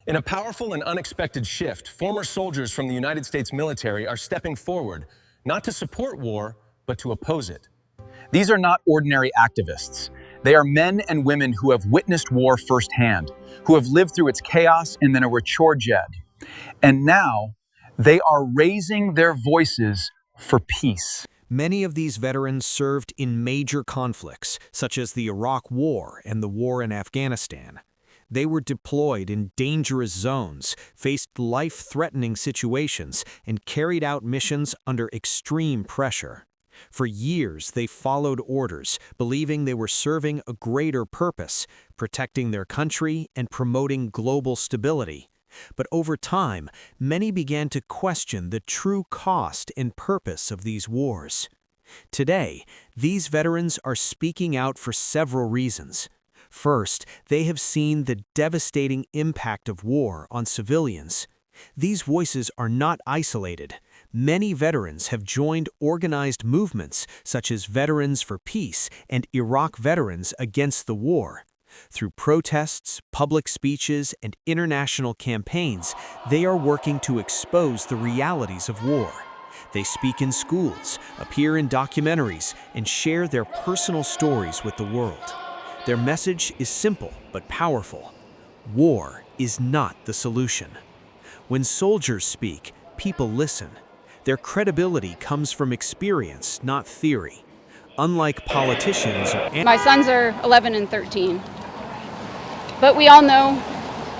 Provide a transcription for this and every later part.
In a powerful and unexpected shift, former soldiers from the United States military are stepping forward, not to support war, but to oppose it. These are not ordinary activists. They are men and women who have witnessed war firsthand, who have lived through its chaos and then were jed. And now, they are raising their voices for peace. Many of these veterans served in major conflicts, such as the Iraq War and the war in Afghanistan. They were deployed in dangerous zones, faced life-threatening situations, and carried out missions under extreme pressure. For years, they followed orders, believing they were serving a greater purpose, protecting their country and promoting global stability. But over time, many began to question the true cost and purpose of these wars. Today, these veterans are speaking out for several reasons. First, they have seen the devastating impact of war on civilians. These voices are not isolated. Many veterans have joined organized movements such as Veterans for Peace and Iraq Veterans Against the War. Through protests, public speeches, and international campaigns, they are working to expose the realities of war. They speak in schools, appear in documentaries, and share their personal stories with the world. Their message is simple but powerful. War is not the solution. When soldiers speak, people listen. Their credibility comes from experience, not theory. Unlike politicians or... My sons are 11 and 13. But we all know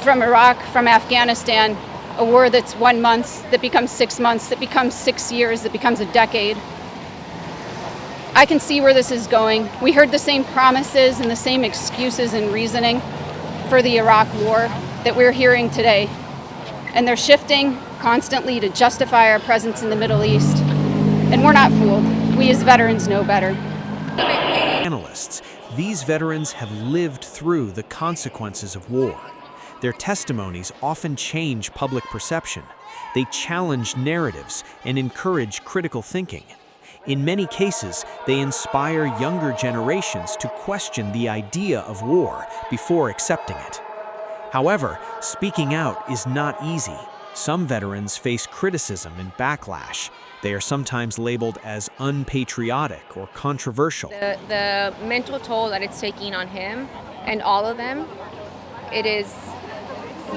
from Iraq, from Afghanistan, a war that's 1 month, that becomes 6 months, that becomes 6 years, that becomes a decade. I can see where this is going. We heard the same promises and the same excuses and reasoning for the Iraq war that we're hearing today. And they're shifting constantly to justify our presence in the Middle East. And we're not fooled. We as veterans know better. Analysts, these veterans have lived through the consequences of war. Their testimonies often change public perception. They challenge narratives and encourage critical thinking. In many cases, they inspire younger generations to question the idea of war before accepting it. However, speaking out is not easy. Some veterans face criticism and backlash. They are sometimes labeled as unpatriotic or controversial. The mental toll that it's taking on him and all of them, it is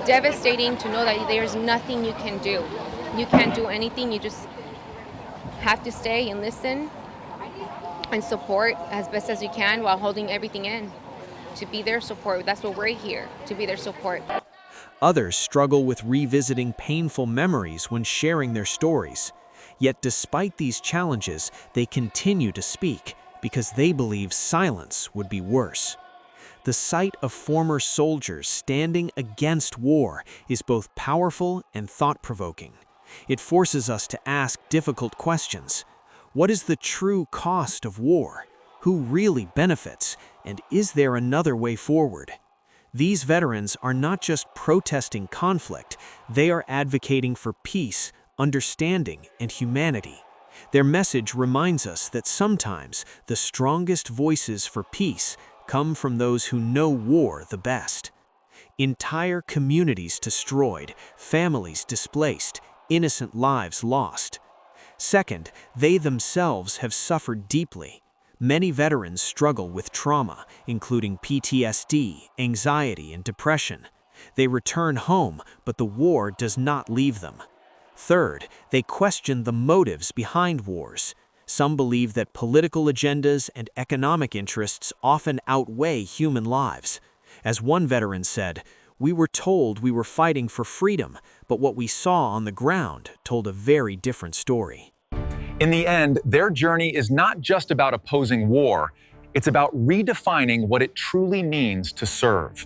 devastating to know that there's nothing you can do. You can't do anything, you just have to stay and listen and support as best as you can while holding everything in. To be their support, that's what we're here, to be their support. Others struggle with revisiting painful memories when sharing their stories. Yet despite these challenges, they continue to speak because they believe silence would be worse. The sight of former soldiers standing against war is both powerful and thought-provoking. It forces us to ask difficult questions. What is the true cost of war? Who really benefits? And is there another way forward? These veterans are not just protesting conflict, they are advocating for peace, understanding, and humanity. Their message reminds us that sometimes the strongest voices for peace come from those who know war the best. Entire communities destroyed, families displaced, innocent lives lost. Second, they themselves have suffered deeply. Many veterans struggle with trauma, including PTSD, anxiety, and depression. They return home, but the war does not leave them. Third, they question the motives behind wars. Some believe that political agendas and economic interests often outweigh human lives. As one veteran said, "We were told we were fighting for freedom, but what we saw on the ground told a very different story." In the end, their journey is not just about opposing war. It's about redefining what it truly means to serve.